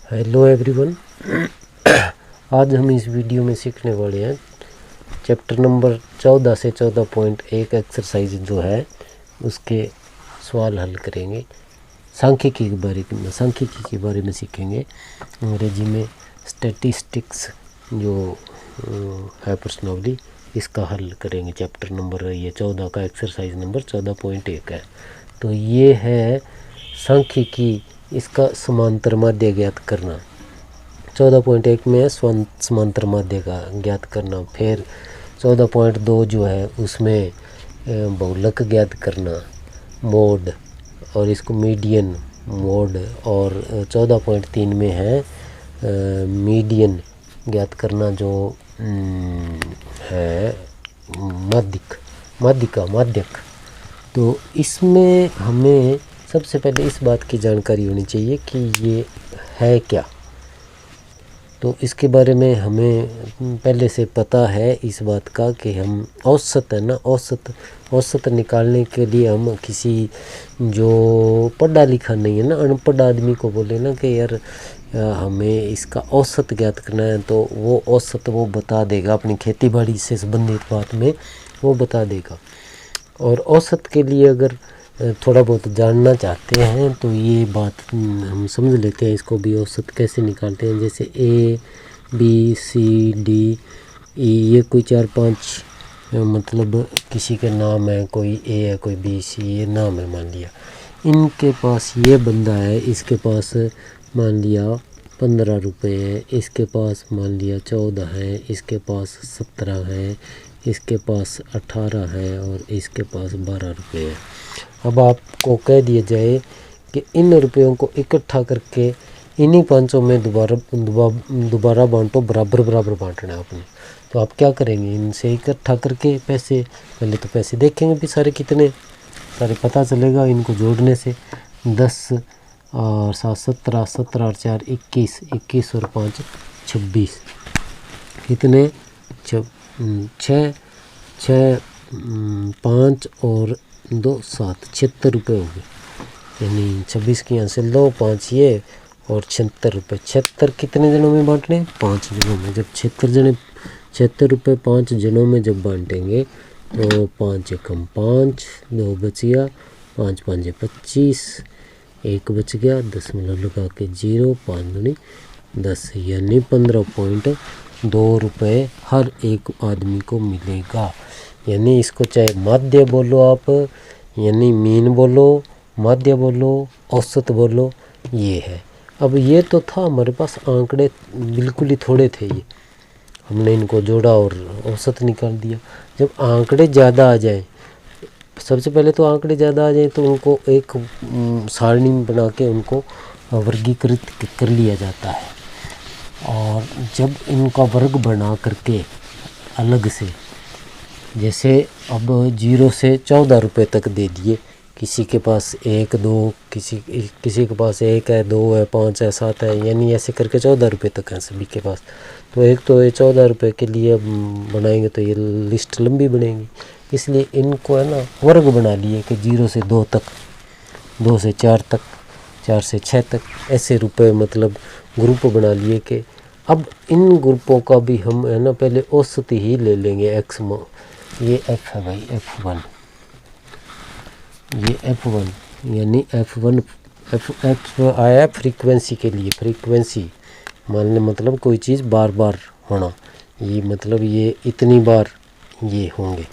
Hello everyone. आज हम इस वीडियो में सीखने वाले हैं चैप्टर नंबर 14 से 14.1 एक्सरसाइज जो है उसके सवाल हल करेंगे। सांख्यिकी के बारे में सीखेंगे। अंग्रेजी में स्टैटिस्टिक्स जो है प्रश्नावली, इसका हल करेंगे। चैप्टर नंबर ये 14 का एक्सरसाइज नंबर 14.1 है। तो ये है सांख्यिकी, इसका समांतर माध्य ज्ञात करना। 14.1 में समांतर माध्य का ज्ञात करना। फिर 14.2 जो है उसमें बहुलक ज्ञात करना, मोड, और इसको मीडियन मोड। और 14.3 में है मीडियन ज्ञात करना, जो है माध्यक। तो इसमें हमें सबसे पहले इस बात की जानकारी होनी चाहिए कि ये है क्या। तो इसके बारे में हमें पहले से पता है इस बात का कि हम औसत है ना, औसत निकालने के लिए हम किसी जो पढ़ा लिखा नहीं है ना, अनपढ़ आदमी को बोले ना कि यार हमें इसका औसत ज्ञात करना है, तो वो औसत वो बता देगा। अपनी खेती बाड़ी से संबंधित बात में वो बता देगा। और औसत के लिए अगर थोड़ा बहुत जानना चाहते हैं तो ये बात हम समझ लेते हैं, इसको भी औसत कैसे निकालते हैं। जैसे A B C D E, ये कोई 4-5 मतलब किसी के नाम है, कोई ए है कोई बी सी, ये नाम है मान लिया। इनके पास ये बंदा है, इसके पास मान लिया 15 रुपये है, इसके पास मान लिया 14 है, इसके पास 17 है, इसके पास 18 है और इसके पास 12 रुपये है। अब आपको कह दिया जाए कि इन रुपयों को इकट्ठा करके इन्हीं पाँचों में दोबारा बांटो, बराबर बांटना है आपने। तो आप क्या करेंगे, इनसे इकट्ठा करके पैसे, पहले तो पैसे देखेंगे भी सारे कितने, सारे पता चलेगा इनको जोड़ने से। 10 और 7 17, 17 और 4 21, 21 और 5 26, कितने 6 5 और 2 7, 76 रुपये हो गए। यानी 26 की यहाँ से लो, 5 ये और 76 रुपये। 76 कितने जनों में बांटने, 5 जनों में। जब 76 रुपये 5 जनों में जब बांटेंगे तो 5 एकम 5, 2 बच गया, 5 5 25, 1 बच गया, दशमलव लगा के 0, 5 दूनी 10, यानी 15.2 रुपये हर एक आदमी को मिलेगा। यानी इसको चाहे माध्य बोलो आप, यानी मीन बोलो, माध्य बोलो, औसत बोलो, ये है। अब ये तो था हमारे पास आंकड़े बिल्कुल ही थोड़े थे, ये हमने इनको जोड़ा और औसत निकाल दिया। जब आंकड़े ज़्यादा आ जाए, सबसे पहले तो आंकड़े ज़्यादा आ जाए तो उनको एक सारणी बना के उनको वर्गीकृत कर लिया जाता है। और जब इनका वर्ग बना करके अलग से, जैसे अब 0 से 14 रुपये तक दे दिए, किसी के पास 1 2, किसी के पास 1 है, 2 है, 5 है, 7 है, यानी ऐसे करके 14 रुपये तक हैं सभी के पास। तो एक तो ये 14 रुपये के लिए बनाएंगे तो ये लिस्ट लंबी बनेगी, इसलिए इनको है ना वर्ग बना लिए कि 0 से 2 तक, 2 से 4 तक, 4 से 6 तक, ऐसे रुपये मतलब ग्रुप बना लिए। कि अब इन ग्रुपों का भी हम है ना पहले औसत ही ले लेंगे। एक्स ये एफ है भाई, F1, ये F1, यानी F1 F आया फ्रीक्वेंसी के लिए। फ्रीक्वेंसी मान लें मतलब कोई चीज़ बार बार होना, ये मतलब ये इतनी बार ये होंगे।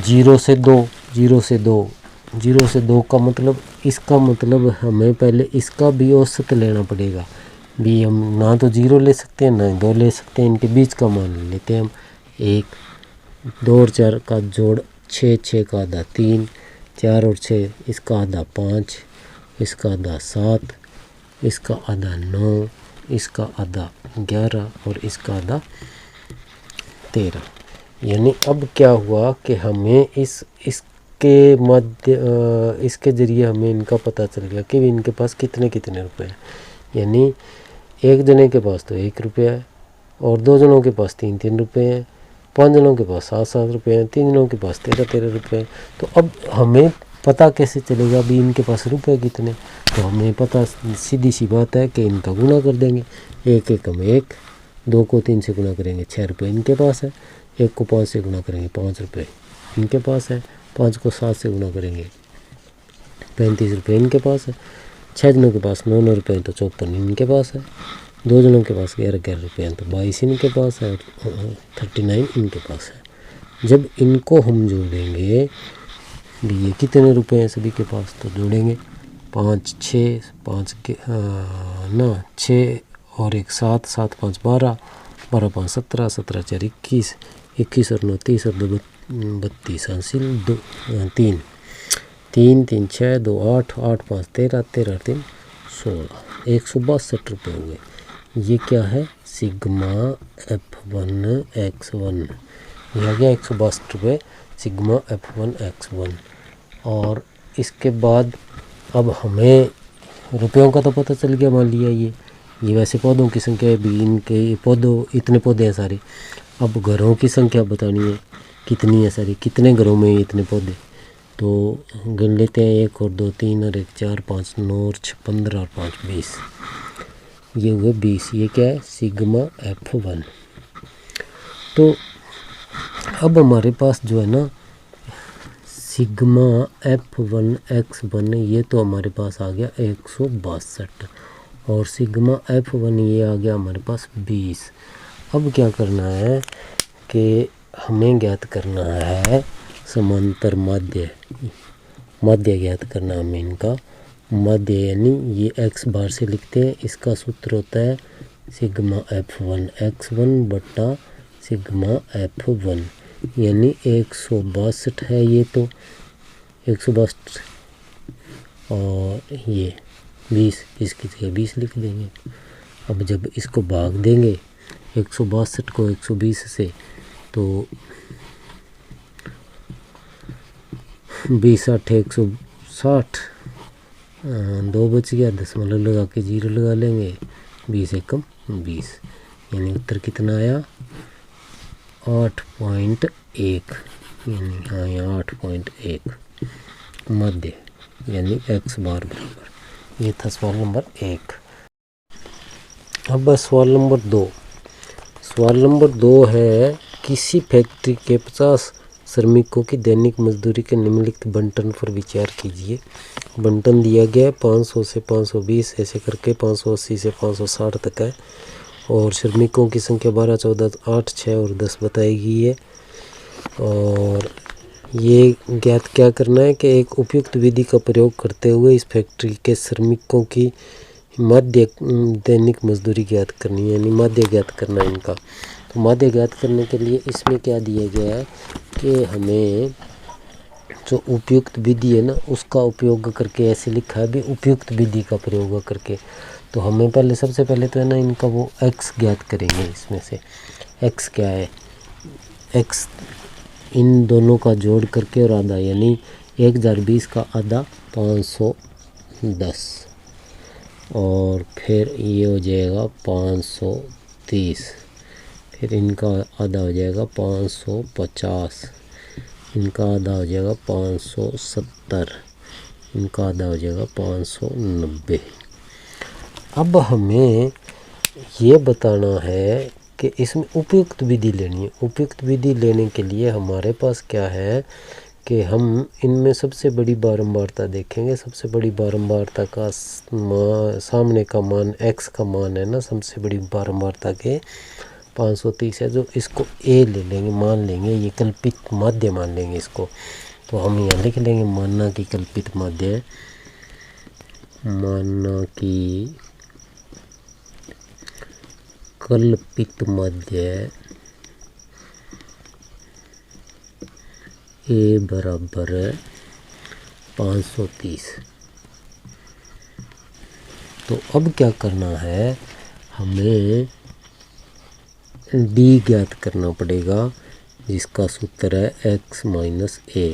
0 से 2, 0 से 2, 0 से 2 का मतलब, इसका मतलब हमें पहले इसका भी औसत लेना पड़ेगा। भी हम ना तो 0 ले सकते हैं ना 2 ले सकते हैं, इनके बीच का मान लेते हैं हम। 1 2 और 4 का जोड़ 6, 6 का आधा 3, 4 और 6, इसका आधा 5, इसका आधा 7, इसका आधा 9, इसका आधा 11 और इसका आधा 13। यानी अब क्या हुआ कि हमें इसके ज़रिए हमें इनका पता चल गया कि इनके पास कितने रुपए हैं। यानी एक जने के पास तो 1 रुपया है, और 2 जनों के पास 3 रुपये हैं, 5 जनों के पास 7 रुपये हैं, 3 जनों के पास 13 रुपये हैं। तो अब हमें पता कैसे चलेगा अभी इनके पास रुपए कितने, तो हमें पता सीधी सी बात है कि इनका गुना कर देंगे। एक एक हम एक, 2 को 3 से गुना करेंगे 6 रुपये इनके पास है, 1 को 5 से गुना करेंगे 5 रुपये इनके पास है, 5 को 7 से गुना करेंगे 35 रुपये इनके पास है, 6 जनों के पास 9 रुपये तो 54 इनके पास है, 2 जनों के पास 11 रुपये हैं तो 22 इनके पास है, और 39 इनके पास है। जब इनको हम जोड़ेंगे भी ये कितने रुपए हैं सभी के पास, तो जोड़ेंगे 5 6 5 के ना 6 और 1 7 7 5 12 12 5 17 17 4 21 21 और 9 30 और 2 32 हासिल 2 3 3 3 6 2 8 8 5 13 13 3 16 162 रुपये हो गए। ये क्या है, सिग्मा F1 X1, ये आ गया 162 रुपये सिग्मा F1 X1। और इसके बाद अब हमें रुपयों का तो पता चल गया, मान लिया ये वैसे पौधों की संख्या है भी, इनके पौधों इतने पौधे हैं सारे। अब घरों की संख्या बतानी है कितनी है सारी, कितने घरों में इतने पौधे, तो गिन लेते हैं 1 और 2 3 और 1 4 5 9 और 6 15 और 5 20, ये हुए 20। ये क्या है, सिग्मा F1। तो अब हमारे पास जो है ना सिग्मा F1 X1, ये तो हमारे पास आ गया 162, और सिग्मा F1 ये आ गया हमारे पास 20। अब क्या करना है कि हमें ज्ञात करना है समांतर माध्य, माध्य ज्ञात करना हमें इनका माध्य, यानी ये x बार से लिखते हैं, इसका सूत्र होता है सिग्मा F1 X1 बटा सिग्मा F1, यानी 162 है ये तो 162, और ये 20, इसकी जगह 20 लिख देंगे। अब जब इसको भाग देंगे 162 को 120 से, तो 20 8 160, 2 बच गया, दशमलव लगा के 0 लगा लेंगे, 20 एकम 20, यानी उत्तर कितना आया 8.1, यानी हाँ यहाँ 8.1 मध्य, यानी x बार बराबर। ये था सवाल नंबर 1। अब सवाल नंबर 2। सवाल नंबर 2 है, किसी फैक्ट्री के 50 श्रमिकों की दैनिक मजदूरी के निम्नलिखित बंटन पर विचार कीजिए। बंटन दिया गया है 500 से 520 ऐसे करके 580 से 560 तक है, और श्रमिकों की संख्या 12 14 8 6 और 10 बताई गई है। और ये ज्ञात क्या करना है कि एक उपयुक्त विधि का प्रयोग करते हुए इस फैक्ट्री के श्रमिकों की माध्य दैनिक मजदूरी ज्ञात करनी है, यानी माध्य ज्ञात करना है इनका। तो माध्य ज्ञात करने के लिए इसमें क्या दिया गया है कि हमें जो उपयुक्त विधि है ना उसका उपयोग करके, ऐसे लिखा है भी उपयुक्त विधि का प्रयोग करके। तो हमें पहले सबसे पहले तो है ना इनका वो x ज्ञात करेंगे। इसमें से x क्या है, x इन दोनों का जोड़ करके और आधा, यानी 1020 का आधा 510, और फिर ये हो जाएगा 530, फिर इनका आधा हो जाएगा 550, इनका आधा हो जाएगा 570, इनका आधा हो जाएगा 590। अब हमें ये बताना है कि इसमें उपयुक्त विधि लेनी है। उपयुक्त विधि लेने के लिए हमारे पास क्या है कि हम इनमें सबसे बड़ी बारंबारता देखेंगे। सबसे बड़ी बारंबारता का सामने का मान x का मान है ना, सबसे बड़ी बारंबारता के 530 है, जो इसको a ले लेंगे, मान लेंगे, ये कल्पित माध्य मान लेंगे इसको। तो हम यहाँ लिख लेंगे माना कि कल्पित माध्य, माना कि कल्पित माध्य a बराबर 530। तो अब क्या करना है, हमें d ज्ञात करना पड़ेगा, जिसका सूत्र है x माइनस a,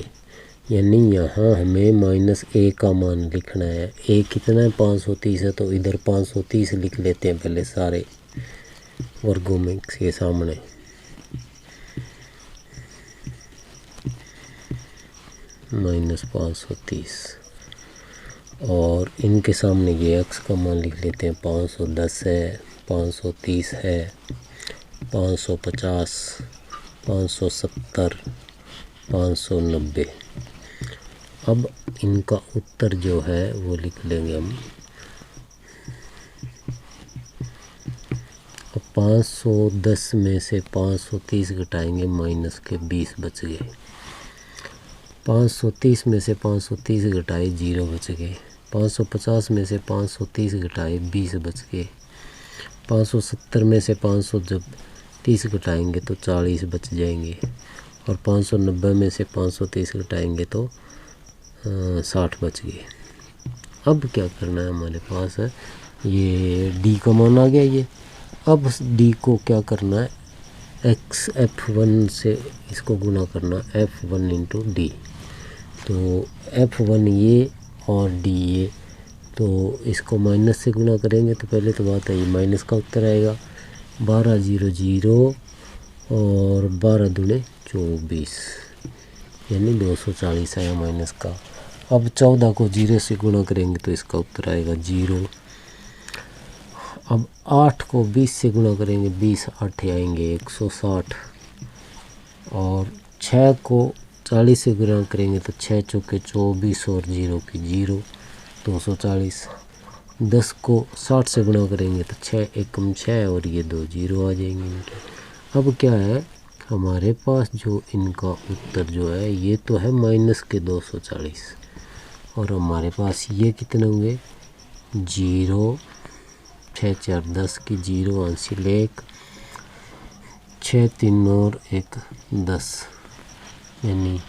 यानी यहाँ हमें माइनस a का मान लिखना है। a कितना है 530 है, तो इधर 530 लिख लेते हैं पहले सारे वर्गों में के सामने। माइनस 530 और इनके सामने ये x का मान लिख लेते हैं। 510 है, 530 है, 550, 570, 590। अब इनका उत्तर जो है वो लिख लेंगे हम। अब 510 में से 530 घटाएंगे, माइनस के 20 बच गए। 530 में से 530 घटाए 0 बच गए। 550 में से 530 घटाए 20 बच गए। 570 में से 530 घटाएंगे तो 40 बच जाएंगे। और 590 में से 530 घटाएंगे तो 60 बच गए। अब क्या करना है हमारे पास है, ये डी का मान आ गया ये। अब डी को क्या करना है, F1 से इसको गुना करना, F1 इंटू डी। तो F1 ये और डी ये, तो इसको माइनस से गुना करेंगे तो पहले तो बात है ये माइनस का उत्तर आएगा। 12 0 0 और 12 दूने 24 यानी 240 आया माइनस का। अब 14 को 0 से गुना करेंगे तो इसका उत्तर आएगा 0। अब 8 को 20 से गुना करेंगे, 20 8 आएंगे 160। और 6 को 40 से गुना करेंगे तो 6 चौके 24 और 0 की 0, 240। 10 को 60 से गुना करेंगे तो 6 एकम 6 और ये 2 0 आ जाएंगे इनके। अब क्या है हमारे पास जो इनका उत्तर जो है ये तो है माइनस के 240 और हमारे पास ये कितने होंगे 0, 6 4 10 की 0 हासिल 1, 6 3 और 1 10 यानी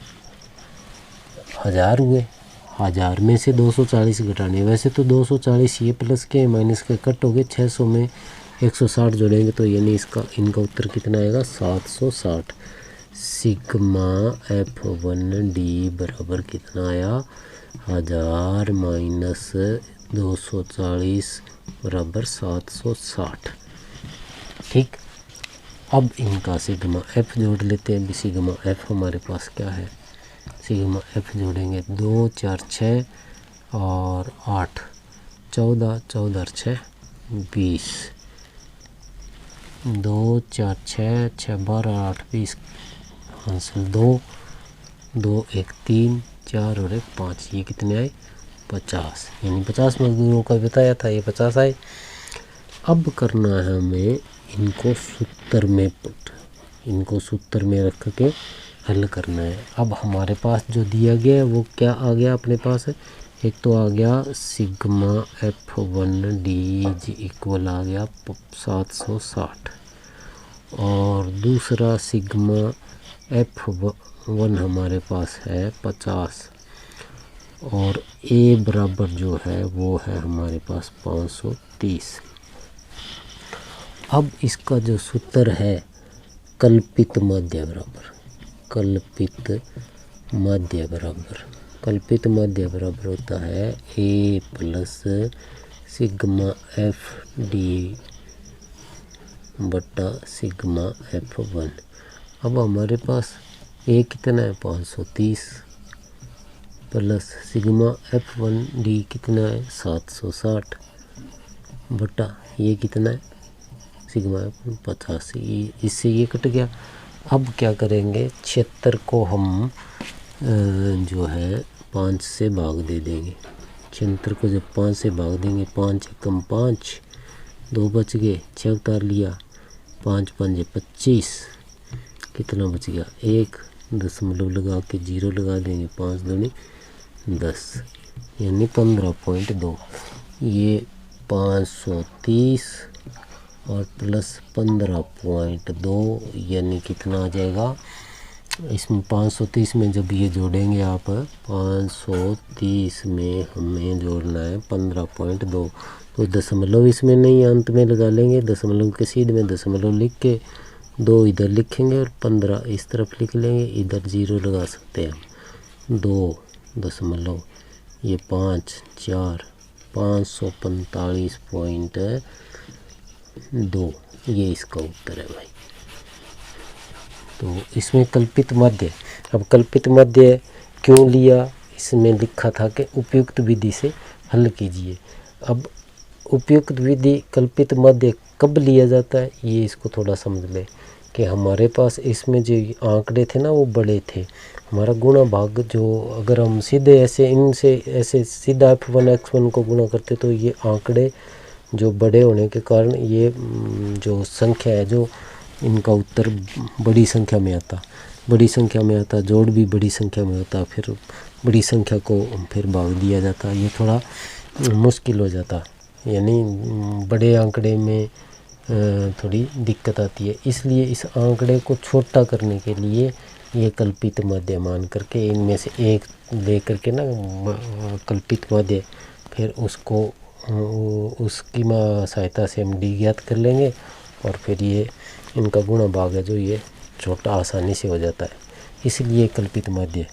1000 हुए। 1000 में से 240 घटाने, वैसे तो 240 ये प्लस के माइनस के कट हो गए। 600 में 160 जोड़ेंगे तो यानी इसका इनका उत्तर कितना आएगा 760। सिग्मा F1 डी बराबर कितना आया 1000 माइनस 240 बराबर 760। ठीक, अब इनका सिग्मा F जोड़ लेते हैं। सिग्मा F हमारे पास क्या है, सिग्मा F जोड़ेंगे 2 4 6 और 8 14, 14 और 6 20, 2 4 6 6 12 8 20 हासिल 2 2 1 3 4 और 1 5, ये कितने आए 50 यानी 50 मजदूरों का बताया था ये 50 आए। अब करना है हमें इनको सूत्र में रख के हल करना है। अब हमारे पास जो दिया गया है वो क्या आ गया अपने पास है, एक तो आ गया सिग्मा F1 डी इक्वल आ गया 760 और दूसरा सिग्मा F1 हमारे पास है 50 और A बराबर जो है वो है हमारे पास 530। अब इसका जो सूत्र है कल्पित माध्य बराबर होता है A plus sigma F D बटा सिग्मा F1। अब हमारे पास A कितना है 530 प्लस सिग्मा F1 डी कितना है 760 बटा ये कितना है सिग्मा 50, इससे ये कट गया। अब क्या करेंगे 76 को हम जो है 5 से भाग दे देंगे। 76 को जब 5 से भाग देंगे 5 कम 5 2 बच गए, 6 उतार लिया 5 5 25 कितना बच गया 1 दशमलव लगा के 0 लगा देंगे 5 दूनी 10 यानी 15.2। ये 530 और प्लस 15.2 यानी कितना आ जाएगा, इसमें 530 में जब ये जोड़ेंगे आप 530 में हमें जोड़ना है 15.2 तो दशमलव इसमें नहीं अंत में लगा लेंगे, दशमलव के सीध में दशमलव लिख के 2 इधर लिखेंगे और 15 इस तरफ लिख लेंगे, इधर 0 लगा सकते हैं 2 दशमलव ये 5 4 545.2 ये इसका उत्तर है भाई। तो इसमें कल्पित माध्य, अब कल्पित माध्य क्यों लिया, इसमें लिखा था कि उपयुक्त विधि से हल कीजिए। अब उपयुक्त विधि कल्पित माध्य कब लिया जाता है, ये इसको थोड़ा समझ लें कि हमारे पास इसमें जो आंकड़े थे ना वो बड़े थे। हमारा गुणा भाग जो अगर हम सीधे ऐसे इनसे ऐसे सीधा f1 x1 को गुणा करते तो ये आंकड़े जो बड़े होने के कारण ये जो संख्या है जो इनका उत्तर बड़ी संख्या में आता, बड़ी संख्या में आता, जोड़ भी बड़ी संख्या में होता, फिर बड़ी संख्या को फिर भाग दिया जाता, ये थोड़ा मुश्किल हो जाता, यानी बड़े आंकड़े में थोड़ी दिक्कत आती है। इसलिए इस आंकड़े को छोटा करने के लिए ये कल्पित माध्य मान करके इनमें से एक ले करके ना कल्पित माध्य, फिर उसको उसकी सहायता से हम डी ज्ञात कर लेंगे और फिर ये इनका गुणा भाग है जो ये छोटा आसानी से हो जाता है। इसलिए कल्पित माध्य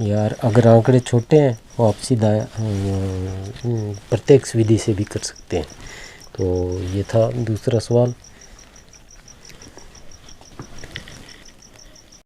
यार अगर आंकड़े छोटे हैं तो आप सीधा प्रत्यक्ष विधि से भी कर सकते हैं। तो ये था दूसरा सवाल।